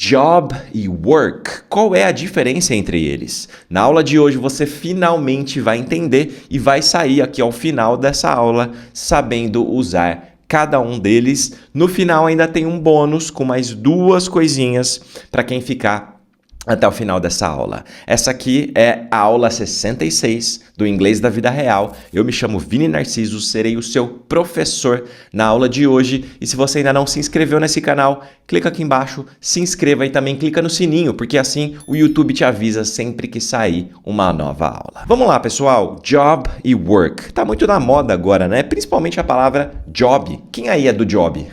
Job e work, qual é a diferença entre eles? Na aula de hoje você finalmente vai entender e vai sair aqui ao final dessa aula sabendo usar cada um deles. No final ainda tem um bônus com mais duas coisinhas para quem ficar até o final dessa aula. Essa aqui é a aula 66 do Inglês da Vida Real. Eu me chamo Vini Narciso, serei o seu professor na aula de hoje. E se você ainda não se inscreveu nesse canal, clica aqui embaixo, se inscreva e também clica no sininho, porque assim o YouTube te avisa sempre que sair uma nova aula. Vamos lá, pessoal. Job e work. Tá muito na moda agora, né? Principalmente a palavra job. Quem aí é do job?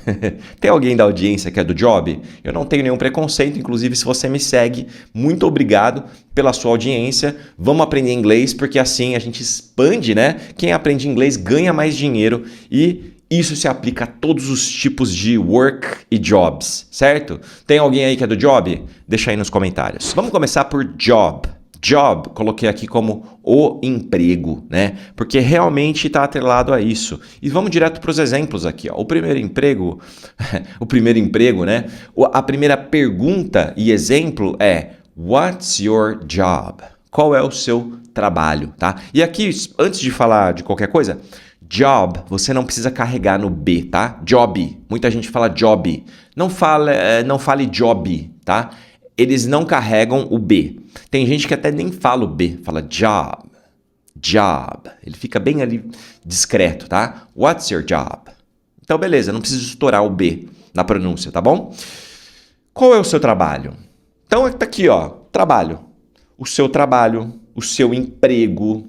Tem alguém da audiência que é do job? Eu não tenho nenhum preconceito, inclusive se você me segue, muito obrigado pela sua audiência. Vamos aprender inglês, porque assim a gente expande, né? Quem aprende inglês ganha mais dinheiro e isso se aplica a todos os tipos de work e jobs, certo? Tem alguém aí que é do job? Deixa aí nos comentários. Vamos começar por job. Job, coloquei aqui como o emprego, né? Porque realmente está atrelado a isso. E vamos direto para os exemplos aqui, ó. O primeiro emprego, né? A primeira pergunta e exemplo é What's your job? Qual é o seu trabalho, tá? E aqui, antes de falar de qualquer coisa, job, você não precisa carregar no B, tá? Job, muita gente fala job. Não fale job, tá? Eles não carregam o B. Tem gente que até nem fala o B, fala job, job. Ele fica bem ali discreto, tá? What's your job? Então, beleza, não precisa estourar o B na pronúncia, tá bom? Qual é o seu trabalho? Então, tá aqui, ó, trabalho. O seu trabalho, o seu emprego.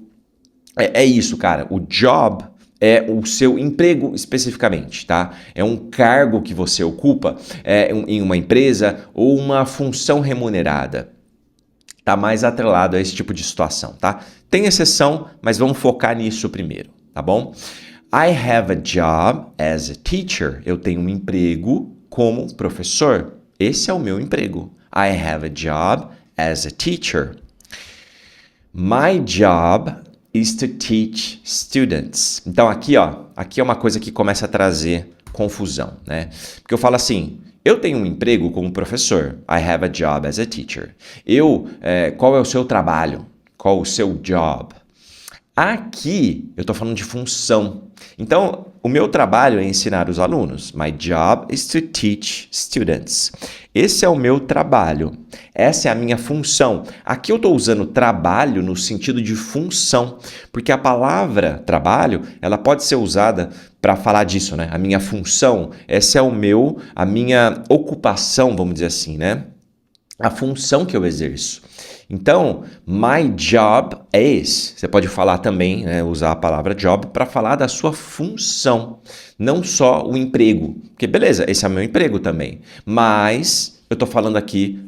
É isso, cara. O job é o seu emprego especificamente, tá? É um cargo que você ocupa em uma empresa ou uma função remunerada. Tá mais atrelado a esse tipo de situação, tá? Tem exceção, mas vamos focar nisso primeiro, tá bom? I have a job as a teacher. Eu tenho um emprego como professor. Esse é o meu emprego. I have a job as a teacher. My job is to teach students. Então aqui, ó, aqui é uma coisa que começa a trazer confusão, né? Porque eu falo assim, eu tenho um emprego como professor. I have a job as a teacher. Qual é o seu trabalho? Qual o seu job? Aqui eu estou falando de função. Então, o meu trabalho é ensinar os alunos. My job is to teach students. Esse é o meu trabalho. Essa é a minha função. Aqui eu estou usando trabalho no sentido de função, porque a palavra trabalho, ela pode ser usada para falar disso, né? A minha função, essa é a minha ocupação, vamos dizer assim, né? A função que eu exerço. Então, my job é esse. Você pode falar também, né, usar a palavra job para falar da sua função, não só o emprego. Porque beleza, esse é o meu emprego também. Mas eu estou falando aqui,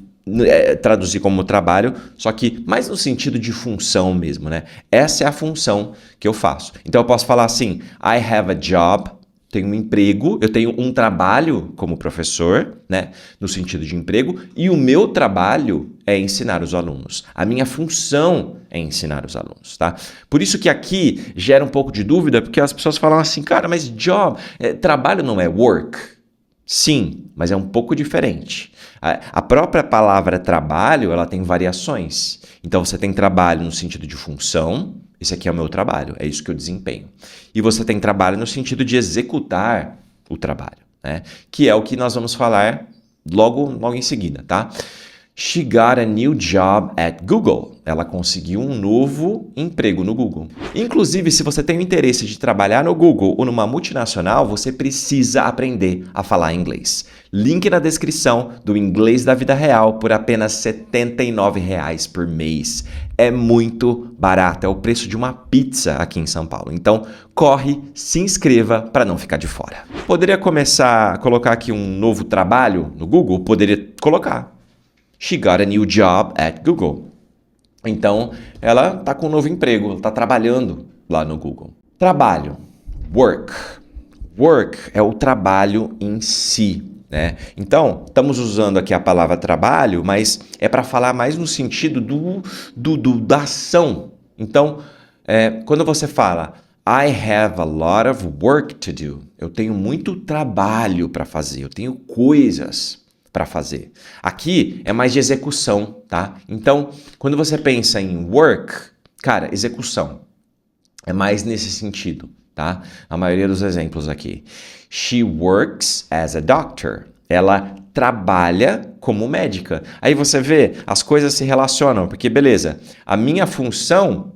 traduzir como trabalho, só que mais no sentido de função mesmo, né? Essa é a função que eu faço. Então eu posso falar assim, I have a job. Tenho um emprego, eu tenho um trabalho como professor, né, no sentido de emprego, e o meu trabalho é ensinar os alunos. A minha função é ensinar os alunos, tá? Por isso que aqui gera um pouco de dúvida, porque as pessoas falam assim, cara, mas job, trabalho não é work? Sim, mas é um pouco diferente. A própria palavra trabalho, ela tem variações. Então você tem trabalho no sentido de função. Esse aqui é o meu trabalho, é isso que eu desempenho. E você tem trabalho no sentido de executar o trabalho, né? Que é o que nós vamos falar logo em seguida, tá? She got a new job at Google. Ela conseguiu um novo emprego no Google. Inclusive, se você tem o interesse de trabalhar no Google ou numa multinacional, você precisa aprender a falar inglês. Link na descrição do Inglês da Vida Real por apenas R$ 79,00 por mês. É muito barato, é o preço de uma pizza aqui em São Paulo. Então, corre, se inscreva para não ficar de fora. Poderia começar a colocar aqui um novo trabalho no Google? Poderia colocar. She got a new job at Google. Então, ela está com um novo emprego, ela está trabalhando lá no Google. Trabalho, work. Work é o trabalho em si, né? Então, estamos usando aqui a palavra trabalho, mas é para falar mais no sentido da ação. Então, quando você fala I have a lot of work to do, eu tenho muito trabalho para fazer, eu tenho coisas para fazer. Aqui é mais de execução, tá? Então, quando você pensa em work, cara, execução. É mais nesse sentido, tá? A maioria dos exemplos aqui. She works as a doctor. Ela trabalha como médica. Aí você vê, as coisas se relacionam, porque beleza, a minha função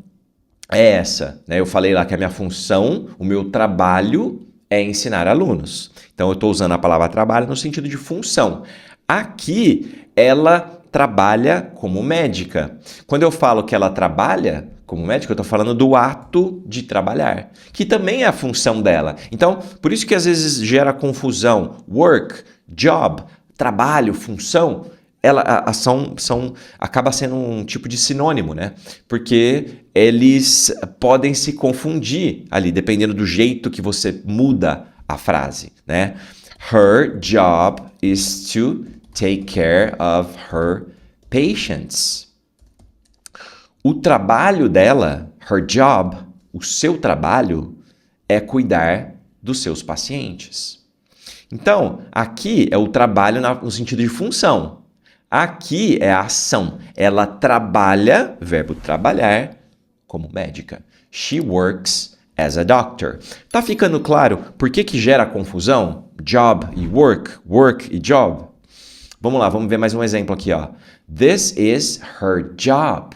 é essa, né? Eu falei lá que a minha função, o meu trabalho é ensinar alunos. Então eu estou usando a palavra trabalho no sentido de função. Aqui, ela trabalha como médica. Quando eu falo que ela trabalha como médica, eu estou falando do ato de trabalhar, que também é a função dela. Então, por isso que às vezes gera confusão. Work, job, trabalho, função, acaba sendo um tipo de sinônimo, né? Porque eles podem se confundir ali, dependendo do jeito que você muda a frase, né? Her job is to take care of her patients. O trabalho dela, her job, o seu trabalho, é cuidar dos seus pacientes. Então, aqui é o trabalho no sentido de função. Aqui é a ação. Ela trabalha, verbo trabalhar, como médica. She works as a doctor. Tá ficando claro por que gera confusão? Job e work e job. Vamos lá, vamos ver mais um exemplo aqui, ó. This is her job.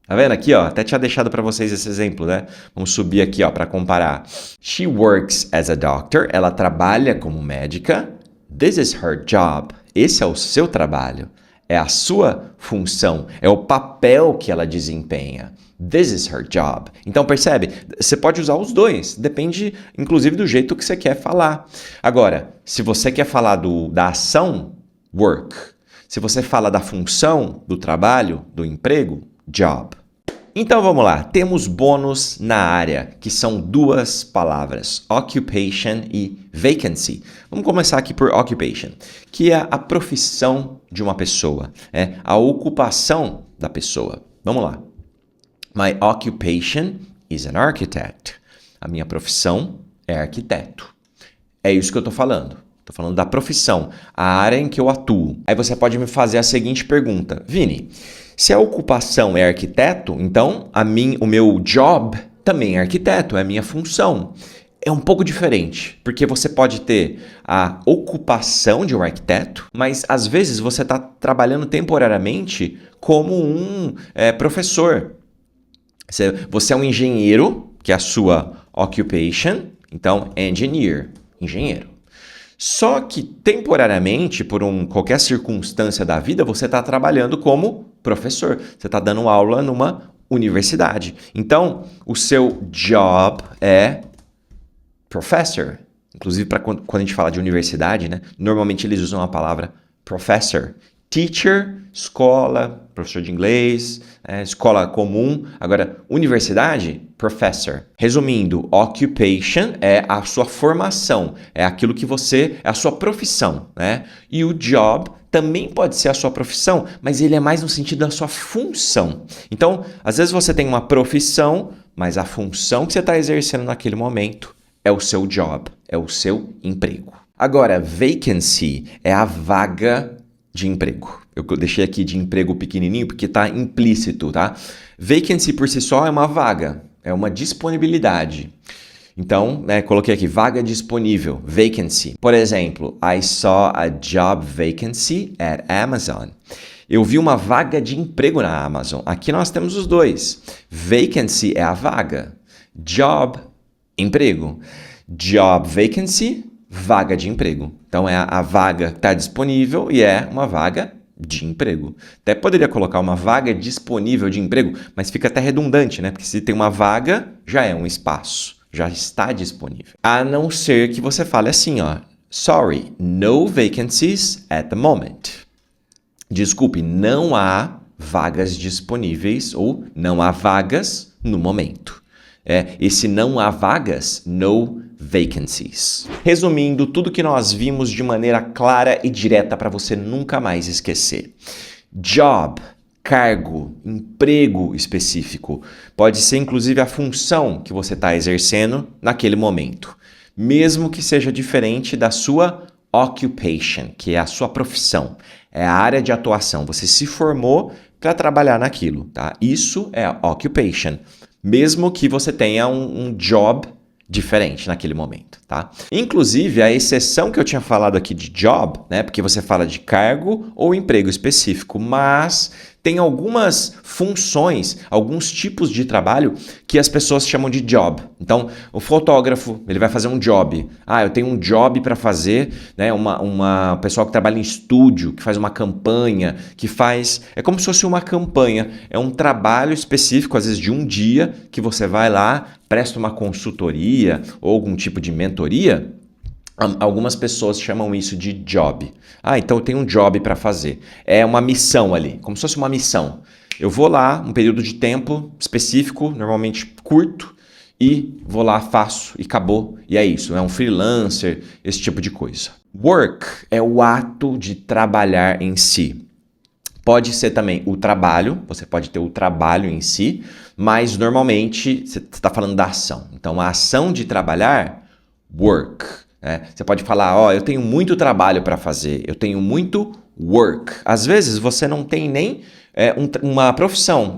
Tá vendo aqui, ó? Até tinha deixado para vocês esse exemplo, né? Vamos subir aqui, ó, para comparar. She works as a doctor. Ela trabalha como médica. This is her job. Esse é o seu trabalho. É a sua função. É o papel que ela desempenha. This is her job. Então, percebe? Você pode usar os dois. Depende, inclusive, do jeito que você quer falar. Agora, se você quer falar da ação, work. Se você fala da função, do trabalho, do emprego, job. Então vamos lá, temos bônus na área, que são duas palavras, occupation e vacancy. Vamos começar aqui por occupation, que é a profissão de uma pessoa, a ocupação da pessoa. Vamos lá. My occupation is an architect. A minha profissão é arquiteto. É isso que eu estou falando. Estou falando da profissão, a área em que eu atuo. Aí você pode me fazer a seguinte pergunta. Vini, se a ocupação é arquiteto, então o meu job também é arquiteto, é a minha função. É um pouco diferente, porque você pode ter a ocupação de um arquiteto, mas às vezes você está trabalhando temporariamente como um professor. Você é um engenheiro, que é a sua occupation, então engineer, engenheiro. Só que temporariamente, por qualquer circunstância da vida, você está trabalhando como professor. Você está dando aula numa universidade. Então, o seu job é professor. Inclusive, quando a gente fala de universidade, né? Normalmente eles usam a palavra professor. Teacher, escola, professor de inglês, escola comum. Agora, universidade, professor. Resumindo, occupation é a sua formação, é aquilo que é a sua profissão, né? E o job também pode ser a sua profissão, mas ele é mais no sentido da sua função. Então, às vezes você tem uma profissão, mas a função que você está exercendo naquele momento é o seu job, é o seu emprego. Agora, vacancy é a vaga de emprego. Eu deixei aqui de emprego pequenininho porque está implícito, tá? Vacancy por si só é uma vaga, é uma disponibilidade. Então, coloquei aqui, vaga disponível, vacancy. Por exemplo, I saw a job vacancy at Amazon. Eu vi uma vaga de emprego na Amazon. Aqui nós temos os dois. Vacancy é a vaga. Job, emprego. Job vacancy, vaga de emprego. Então, é a vaga que está disponível e é uma vaga de emprego. Até poderia colocar uma vaga disponível de emprego, mas fica até redundante, né? Porque se tem uma vaga, já é um espaço, já está disponível. A não ser que você fale assim, ó. Sorry, no vacancies at the moment. Desculpe, não há vagas disponíveis ou não há vagas no momento. Esse não há vagas, no vacancies. Resumindo, tudo que nós vimos de maneira clara e direta para você nunca mais esquecer. Job, cargo, emprego específico. Pode ser inclusive a função que você está exercendo naquele momento, mesmo que seja diferente da sua occupation, que é a sua profissão, é a área de atuação. Você se formou para trabalhar naquilo, tá? Isso é occupation, mesmo que você tenha um job diferente naquele momento, tá? Inclusive, a exceção que eu tinha falado aqui de job, né? Porque você fala de cargo ou emprego específico, mas tem algumas funções, alguns tipos de trabalho que as pessoas chamam de job. Então, o fotógrafo, ele vai fazer um job. Ah, eu tenho um job para fazer, né? Uma pessoa que trabalha em estúdio, que faz uma campanha, que faz... É como se fosse uma campanha. É um trabalho específico, às vezes de um dia, que você vai lá, presta uma consultoria ou algum tipo de mentoria. Algumas pessoas chamam isso de job. Ah, então eu tenho um job para fazer. É uma missão ali, como se fosse uma missão. Eu vou lá, um período de tempo específico, normalmente curto, e vou lá, faço e acabou. E é isso, é um freelancer, esse tipo de coisa. Work é o ato de trabalhar em si. Pode ser também o trabalho, você pode ter o trabalho em si, mas normalmente você está falando da ação. Então a ação de trabalhar, work. Você pode falar, ó, eu tenho muito trabalho para fazer, eu tenho muito work. Às vezes você não tem nem uma profissão,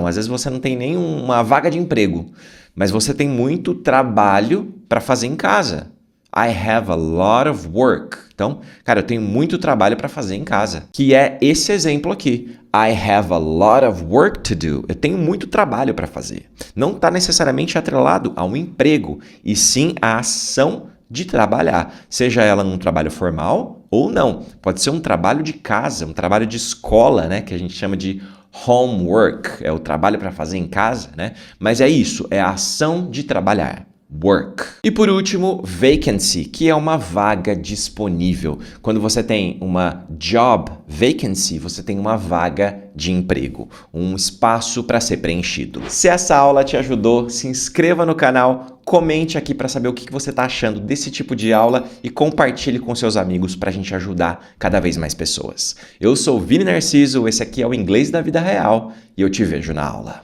às vezes você não tem nem uma vaga de emprego, mas você tem muito trabalho para fazer em casa. I have a lot of work. Então, cara, eu tenho muito trabalho para fazer em casa. Que é esse exemplo aqui. I have a lot of work to do. Eu tenho muito trabalho para fazer. Não está necessariamente atrelado a um emprego, e sim a ação de trabalhar. Seja ela num trabalho formal ou não. Pode ser um trabalho de casa, um trabalho de escola, né? Que a gente chama de homework. É o trabalho para fazer em casa, né? Mas é isso, é a ação de trabalhar. Work. E por último, vacancy, que é uma vaga disponível. Quando você tem uma job vacancy, você tem uma vaga de emprego, um espaço para ser preenchido. Se essa aula te ajudou, se inscreva no canal, comente aqui para saber o que você está achando desse tipo de aula e compartilhe com seus amigos para a gente ajudar cada vez mais pessoas. Eu sou o Vini Narciso, esse aqui é o Inglês da Vida Real e eu te vejo na aula.